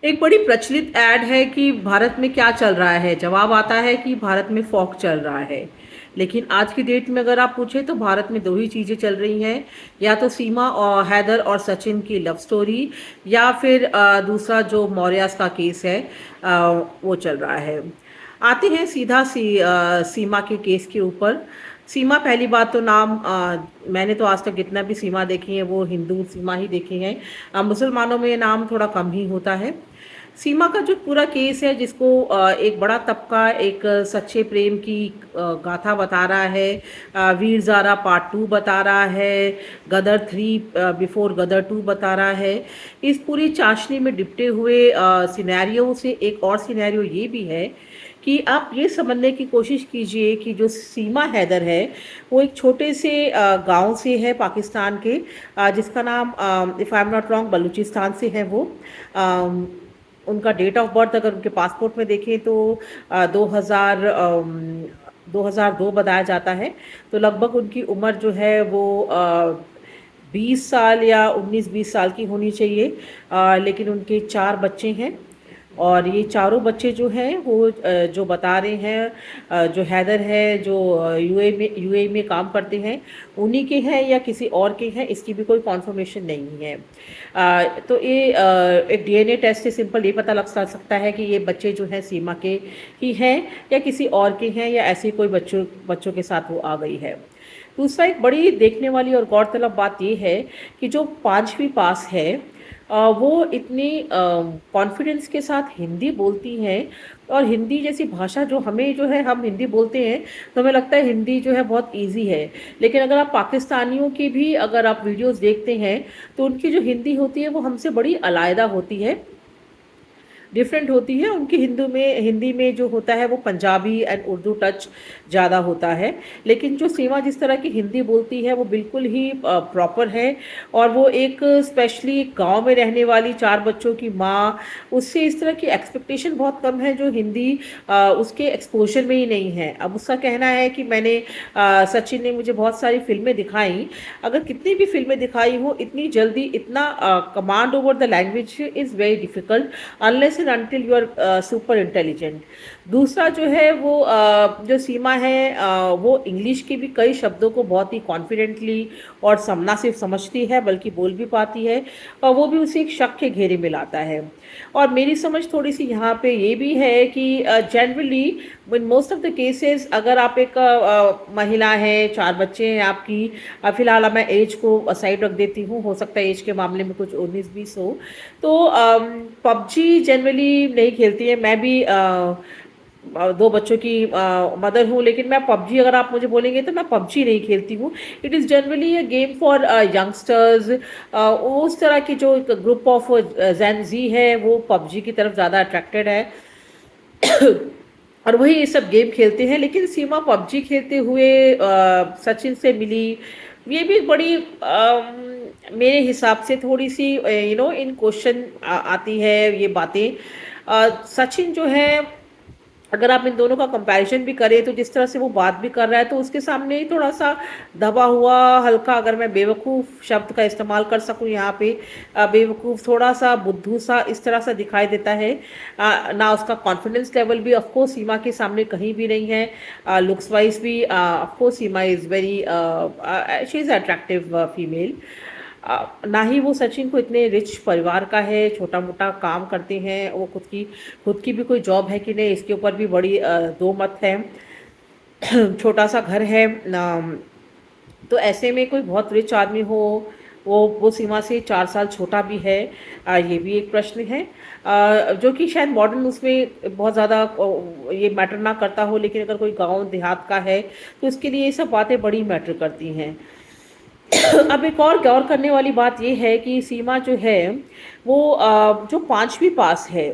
एक बड़ी प्रचलित ऐड है कि भारत में क्या चल रहा है। जवाब आता है कि भारत में फॉक चल रहा है। लेकिन आज की डेट में अगर आप पूछें तो भारत में दो ही चीज़ें चल रही हैं। या तो सीमा और हैदर और सचिन की लव स्टोरी, या फिर दूसरा जो मौर्यास का केस है, वो चल रहा है। आते हैं सीधा सीमा के केस के ऊपर। सीमा, पहली बात तो नाम, मैंने तो आज तक जितना भी सीमा देखी है वो हिंदू सीमा ही देखी है। मुसलमानों में ये नाम थोड़ा कम ही होता है। सीमा का जो पूरा केस है, जिसको एक बड़ा तबका एक सच्चे प्रेम की गाथा बता रहा है, वीर ज़ारा पार्ट 2 बता रहा है, गदर 3 बिफोर गदर 2 बता रहा है। इस पूरी चाशनी में डिपटे हुए सिनेरियो से एक और सिनेरियो ये भी है कि आप ये समझने की कोशिश कीजिए कि जो सीमा हैदर है वो एक छोटे से गांव से है पाकिस्तान के, जिसका नाम, if I am not wrong, Balochistan से है वो। अम, उनका डेट ऑफ बर्थ अगर उनके पासपोर्ट में देखें तो 2002 बताया जाता है। तो लगभग उनकी उम्र जो है वो 20 साल या 19-20 साल की होनी चाहिए। लेकिन उनके 4 बच्चे हैं, और ये चारों बच्चे जो हैं वो जो बता रहे हैं, जो हैदर है जो यूएई में काम करते हैं, उन्हीं के हैं या किसी और के हैं, इसकी भी कोई कॉन्फर्मेशन नहीं है। तो ये एक डीएनए टेस्ट से सिंपल ये पता लग सकता है कि ये बच्चे जो हैं सीमा के ही हैं या किसी और के हैं, या ऐसे कोई बच्चों बच्चों के साथ वो आ गई है। दूसरा, एक बड़ी देखने वाली और गौरतलब बात ये है कि जो 5वीं पास है, वो इतनी कॉन्फिडेंस के साथ हिंदी बोलती हैं। और हिंदी जैसी भाषा जो हमें जो है, हम हिंदी बोलते हैं तो हमें लगता है हिंदी जो है बहुत इजी है। लेकिन अगर आप पाकिस्तानियों की भी अगर आप वीडियोस देखते हैं तो उनकी जो हिंदी होती है वो हमसे बड़ी अलग होती है, डिफरेंट होती है। उनकी हिंदी में जो होता है वो पंजाबी एंड उर्दू टच ज़्यादा होता है। लेकिन जो सीमा जिस तरह की हिंदी बोलती है वो बिल्कुल ही प्रॉपर है। और वो एक स्पेशली गांव में रहने वाली 4 बच्चों की माँ, उससे इस तरह की एक्सपेक्टेशन बहुत कम है जो हिंदी उसके एक्सपोजर में ही नहीं है। अब उसका कहना है कि सचिन ने मुझे बहुत सारी फिल्में दिखाई। अगर कितनी भी फिल्में दिखाई हो, इतनी जल्दी इतना command over the language is very difficult unless and until you are super intelligent. दूसरा जो है वो जो सीमा है, वो इंग्लिश के भी कई शब्दों को बहुत ही कॉन्फिडेंटली और न सिर्फ समझती है बल्कि बोल भी पाती है, और वो भी उसे एक शक के घेरे में लाता है। और मेरी समझ थोड़ी सी यहाँ पे ये भी है कि generally in most of the cases, अगर आप एक महिला है, 4 बच्चे हैं आपकी, फिलहाल अब मैं एज को साइड रख देती हूँ, हो सकता है एज के मामले में कुछ 19-20 हो, तो पबजी जनरली नहीं खेलती है। मैं भी 2 बच्चों की मदर हूँ, लेकिन मैं पबजी, अगर आप मुझे बोलेंगे तो मैं पबजी नहीं खेलती हूँ। It is generally a game for youngsters. उस तरह की जो ग्रुप ऑफ जेन जी है वो पबजी की तरफ ज़्यादा अट्रैक्टेड है और वही ये सब गेम खेलते हैं। लेकिन सीमा पबजी खेलते हुए सचिन से मिली, ये भी बड़ी मेरे हिसाब से थोड़ी सी इन क्वेश्चन आती है ये बातें। सचिन जो है, अगर आप इन दोनों का कंपैरिजन भी करें तो जिस तरह से वो बात भी कर रहा है तो उसके सामने ही थोड़ा सा दबा हुआ, हल्का, अगर मैं बेवकूफ़ शब्द का इस्तेमाल कर सकूं यहाँ पे, बेवकूफ़, थोड़ा सा बुद्धू सा इस तरह से दिखाई देता है। ना उसका कॉन्फिडेंस लेवल भी ऑफकोर्स सीमा के सामने कहीं भी नहीं है। लुक्स वाइज भी of course Seema is very, she is attractive female. ना ही वो सचिन को इतने रिच परिवार का है, छोटा मोटा काम करते हैं वो, खुद की भी कोई जॉब है कि नहीं, इसके ऊपर भी बड़ी दो मत है। छोटा सा घर है तो ऐसे में कोई बहुत रिच आदमी हो, वो सीमा से 4 साल छोटा भी है, ये भी एक प्रश्न है। जो कि शायद मॉडर्न उसमें बहुत ज़्यादा ये मैटर ना करता हो, लेकिन अगर कोई गांव देहात का है तो उसके लिए ये सब बातें बड़ी मैटर करती हैं। अब एक और गौर करने वाली बात ये है कि सीमा जो है वो जो 5वीं पास है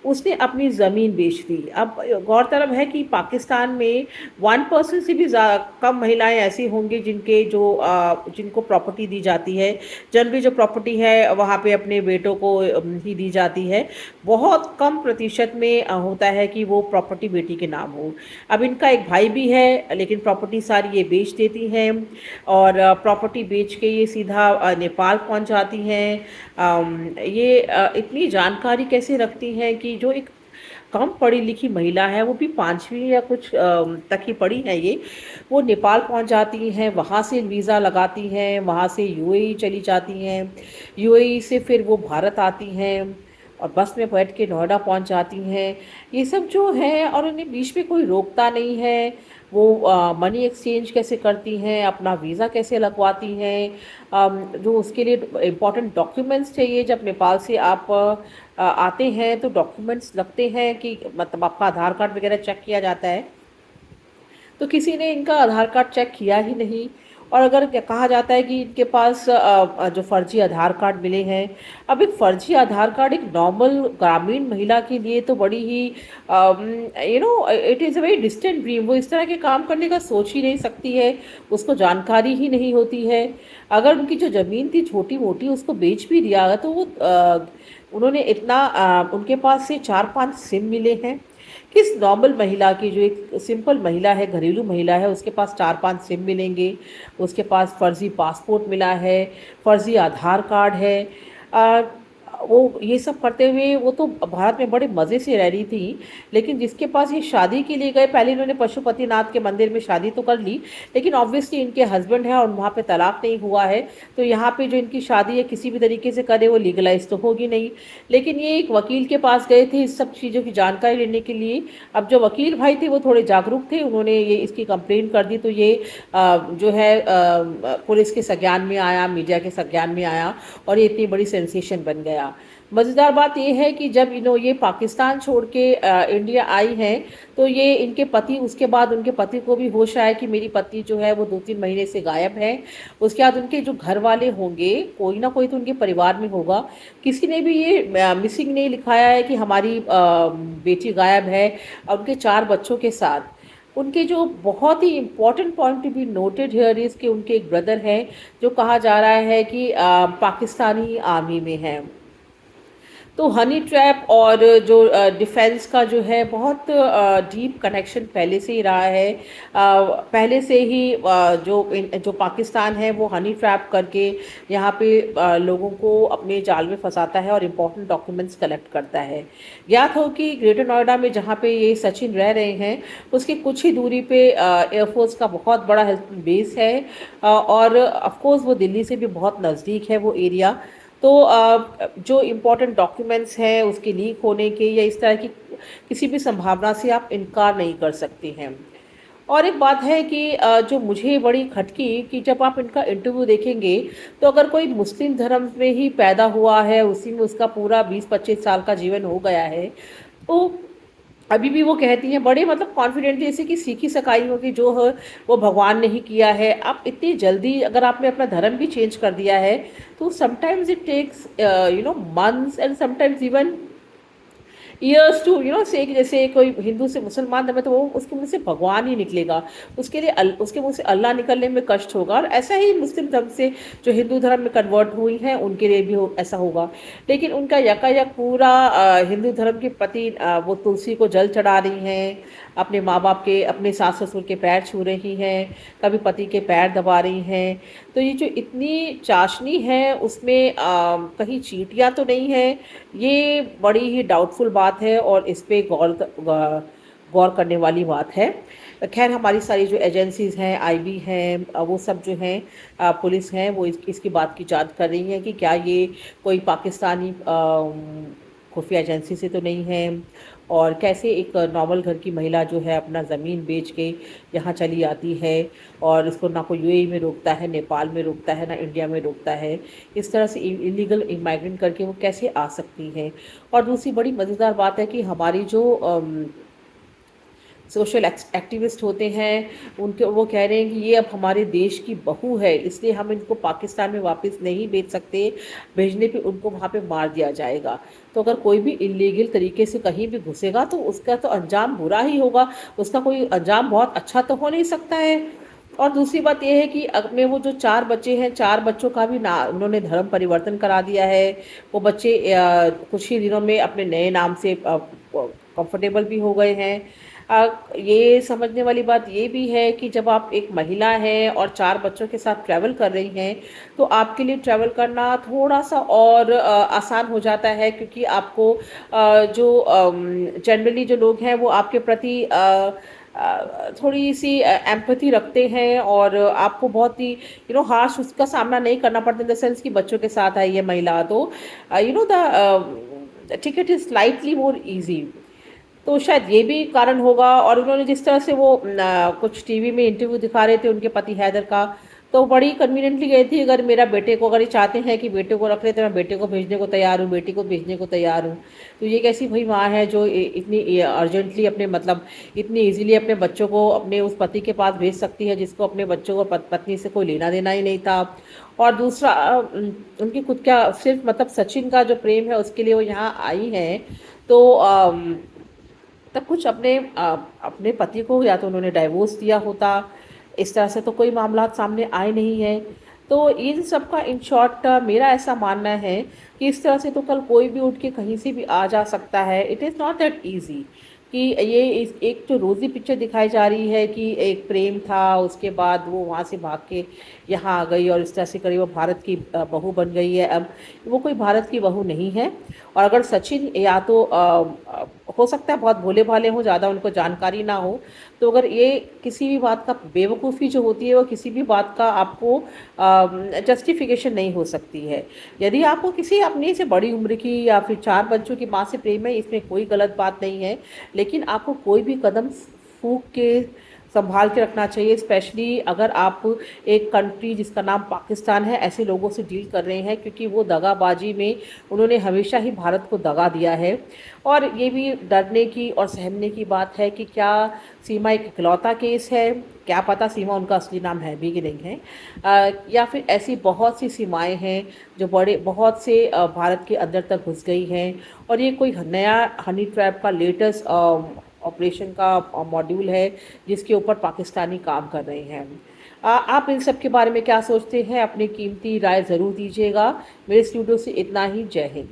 उसने अपनी ज़मीन बेच दी। अब गौरतलब है कि पाकिस्तान में 1% से भी कम महिलाएं ऐसी होंगी जिनको प्रॉपर्टी दी जाती है। जनरली जो प्रॉपर्टी है वहाँ पे अपने बेटों को ही दी जाती है। बहुत कम प्रतिशत में होता है कि वो प्रॉपर्टी बेटी के नाम हो। अब इनका एक भाई भी है, लेकिन प्रॉपर्टी सारी ये बेच देती हैं और प्रॉपर्टी बेच के ये सीधा नेपाल पहुंच जाती हैं। ये इतनी जानकारी कैसे रखती हैं कि जो एक कम पढ़ी लिखी महिला है, वो भी 5वीं या कुछ तक ही पढ़ी है ये, वो नेपाल पहुंच जाती हैं, वहाँ से वीज़ा लगाती हैं, वहाँ से यूएई चली जाती हैं, यूएई से फिर वो भारत आती हैं और बस में बैठ के नोएडा पहुंच जाती हैं। ये सब जो है, और उन्हें बीच में कोई रोकता नहीं है। वो मनी एक्सचेंज कैसे करती हैं, अपना वीज़ा कैसे लगवाती हैं, जो उसके लिए इम्पोर्टेंट डॉक्यूमेंट्स चाहिए। जब नेपाल से आप आते हैं तो डॉक्यूमेंट्स लगते हैं कि मतलब आपका आधार कार्ड वगैरह चेक किया जाता है। तो किसी ने इनका आधार कार्ड चेक किया ही नहीं। और अगर कहा जाता है कि इनके पास जो फर्जी आधार कार्ड मिले हैं। अब एक फर्जी आधार कार्ड एक नॉर्मल ग्रामीण महिला के लिए तो बड़ी ही it is a very distant dream. वो इस तरह के काम करने का सोच ही नहीं सकती है, उसको जानकारी ही नहीं होती है। अगर उनकी जो ज़मीन थी छोटी मोटी, उसको बेच भी दिया तो वो उन्होंने इतना उनके पास से 4-5 सिम मिले हैं। किस नॉर्मल महिला की, जो एक सिंपल महिला है, घरेलू महिला है, उसके पास 4-5 सिम मिलेंगे, उसके पास फर्जी पासपोर्ट मिला है, फर्जी आधार कार्ड है। अ, वो ये सब करते हुए वो तो भारत में बड़े मज़े से रह रही थी। लेकिन जिसके पास ये शादी के लिए गए, पहले इन्होंने पशुपतिनाथ के मंदिर में शादी तो कर ली, लेकिन ऑब्वियसली इनके हस्बैंड है और वहाँ पे तलाक नहीं हुआ है, तो यहाँ पे जो इनकी शादी है किसी भी तरीके से करे वो लीगलाइज तो होगी नहीं। लेकिन ये एक वकील के पास गए थे इस सब चीज़ों की जानकारी लेने के लिए। अब जो वकील भाई थे वो थोड़े जागरूक थे, उन्होंने ये इसकी कंप्लेन कर दी, तो ये जो है पुलिस के संज्ञान में आया, मीडिया के संज्ञान में आया और ये इतनी बड़ी सेंसेशन बन गया। मज़ेदार बात ये है कि जब ये पाकिस्तान छोड़ के इंडिया आई हैं, तो ये इनके पति, उसके बाद उनके पति को भी होश आया कि मेरी पत्नी जो है वो 2-3 महीने से गायब है। उसके बाद उनके जो घर वाले होंगे, कोई ना कोई तो उनके परिवार में होगा, किसी ने भी ये मिसिंग नहीं लिखाया है कि हमारी बेटी गायब है। और उनके 4 बच्चों के साथ उनके जो बहुत ही important point to be noted here is कि उनके एक ब्रदर हैं जो कहा जा रहा है कि पाकिस्तानी आर्मी में हैं। तो हनी ट्रैप और जो डिफेंस का जो है बहुत डीप कनेक्शन पहले से ही रहा है। पहले से ही जो पाकिस्तान है वो हनी ट्रैप करके यहाँ पे लोगों को अपने जाल में फंसाता है और इम्पोर्टेंट डॉक्यूमेंट्स कलेक्ट करता है। ज्ञात हो कि ग्रेटर नोएडा में जहाँ पे ये सचिन रह रहे हैं, उसके कुछ ही दूरी पे एयरफोर्स का बहुत बड़ा हेल्थ बेस है। और ऑफकोर्स वो दिल्ली से भी बहुत नज़दीक है वो एरिया। तो जो इम्पोर्टेंट डॉक्यूमेंट्स हैं उसके लीक होने के या इस तरह की किसी भी संभावना से आप इनकार नहीं कर सकते हैं। और एक बात है कि जो मुझे बड़ी खटकी कि जब आप इनका इंटरव्यू देखेंगे, तो अगर कोई मुस्लिम धर्म में ही पैदा हुआ है, उसी में उसका पूरा 20-25 साल का जीवन हो गया है, तो अभी भी वो कहती हैं बड़े मतलब कॉन्फिडेंटली, जैसे कि सीखी सकाई हो कि जो है वो भगवान ने ही किया है। आप इतनी जल्दी अगर आपने अपना धर्म भी चेंज कर दिया है, तो sometimes it takes months and sometimes even years to say कि जैसे कोई हिंदू से मुसलमान धर्म है तो वो उसके मुंह से भगवान ही निकलेगा, उसके लिए उसके मुंह से अल्लाह निकलने में कष्ट होगा। और ऐसा ही मुस्लिम धर्म से जो हिंदू धर्म में कन्वर्ट हुई हैं उनके लिए भी ऐसा होगा। लेकिन उनका यकायक पूरा हिंदू धर्म के प्रति वो तुलसी को जल चढ़ा रही हैं, अपने माँ बाप के, अपने सास ससुर के पैर छू रही हैं, कभी पति के पैर दबा रही हैं। तो ये जो इतनी चाशनी है उसमें कहीं चींटियाँ तो नहीं है, ये बड़ी ही डाउटफुल बात है और इस पे गौर करने वाली बात है। खैर, हमारी सारी जो एजेंसीज़ हैं, आईबी हैं, वो सब जो हैं, पुलिस हैं, वो इसकी बात की जांच कर रही हैं कि क्या ये कोई पाकिस्तानी खुफिया एजेंसी से तो नहीं है, और कैसे एक नॉर्मल घर की महिला जो है अपना ज़मीन बेच के यहाँ चली आती है और इसको ना कोई यूएई में रोकता है, नेपाल में रोकता है, ना इंडिया में रोकता है। इस तरह से इलीगल इमाइग्रेंट करके वो कैसे आ सकती हैं। और दूसरी बड़ी मज़ेदार बात है कि हमारी जो सोशल एक्टिविस्ट होते हैं, उनके वो कह रहे हैं कि ये अब हमारे देश की बहू है, इसलिए हम इनको पाकिस्तान में वापस नहीं भेज सकते, भेजने पे उनको वहाँ पे मार दिया जाएगा। तो अगर कोई भी इलीगल तरीके से कहीं भी घुसेगा तो उसका तो अंजाम बुरा ही होगा, उसका कोई अंजाम बहुत अच्छा तो हो नहीं सकता है। और दूसरी बात ये है कि अपने वो जो 4 बच्चे हैं, 4 बच्चों का भी ना उन्होंने धर्म परिवर्तन करा दिया है। वो बच्चे कुछ ही दिनों में अपने नए नाम से कंफर्टेबल भी हो गए हैं। ये समझने वाली बात ये भी है कि जब आप एक महिला हैं और 4 बच्चों के साथ ट्रैवल कर रही हैं, तो आपके लिए ट्रैवल करना थोड़ा-सा और आसान हो जाता है, क्योंकि आपको जो जनरली जो लोग हैं वो आपके प्रति थोड़ी-सी एम्पैथी रखते हैं और आपको बहुत ही हार्श उसका सामना नहीं करना पड़ता, इन द सेंस कि बच्चों के साथ है ये महिला, तो the ticket is slightly more easy. तो शायद ये भी कारण होगा। और उन्होंने जिस तरह से वो कुछ टीवी में इंटरव्यू दिखा रहे थे उनके पति हैदर का, तो बड़ी कन्वीनियंटली गई थी, अगर मेरा बेटे को, अगर ये चाहते हैं कि बेटे को रख ले तो मैं बेटे को भेजने को तैयार हूँ, बेटी को भेजने को तैयार हूँ। तो ये कैसी भाई माँ है जो इतनी अर्जेंटली अपने मतलब इतनी इजीली अपने बच्चों को अपने उस पति के पास भेज सकती है जिसको अपने बच्चों को पत्नी से कोई लेना देना ही नहीं था। और दूसरा उनकी खुद का सिर्फ मतलब सचिन का जो प्रेम है उसके लिए वो यहाँ आई हैं। तो तब कुछ अपने पति को या तो उन्होंने डाइवोर्स दिया होता, इस तरह से तो कोई मामला सामने आए नहीं है। तो इन सब का इन शॉर्ट मेरा ऐसा मानना है कि इस तरह से तो कल कोई भी उठ के कहीं से भी आ जा सकता है। It is not that easy कि ये एक जो रोज़ी पिक्चर दिखाई जा रही है कि एक प्रेम था, उसके बाद वो वहाँ से भाग के यहाँ आ गई और इस तरह से करीब वो भारत की बहू बन गई है। अब वो कोई भारत की बहू नहीं है। और अगर सचिन या तो हो सकता है बहुत भोले भाले हों, ज़्यादा उनको जानकारी ना हो, तो अगर ये किसी भी बात का बेवकूफ़ी जो होती है वो किसी भी बात का आपको जस्टिफिकेशन नहीं हो सकती है। यदि आपको किसी अपने से बड़ी उम्र की या फिर 4 बच्चों की माँ से प्रेम है, इसमें कोई गलत बात नहीं है, लेकिन आपको कोई भी कदम फूँक के संभाल के रखना चाहिए, स्पेशली अगर आप एक कंट्री जिसका नाम पाकिस्तान है ऐसे लोगों से डील कर रहे हैं, क्योंकि वो दगाबाजी में उन्होंने हमेशा ही भारत को दगा दिया है। और ये भी डरने की और सहमने की बात है कि क्या सीमा एक इकलौता केस है, क्या पता सीमा उनका असली नाम है भी कि नहीं है, या फिर ऐसी बहुत सी सीमाएं हैं जो बहुत से भारत के अंदर तक घुस गई हैं। और ये कोई नया हनी ट्रैप का लेटेस्ट ऑपरेशन का मॉड्यूल है जिसके ऊपर पाकिस्तानी काम कर रहे हैं। आप इन सब के बारे में क्या सोचते हैं? अपनी कीमती राय ज़रूर दीजिएगा। मेरे स्टूडियो से इतना ही। जय हिंद।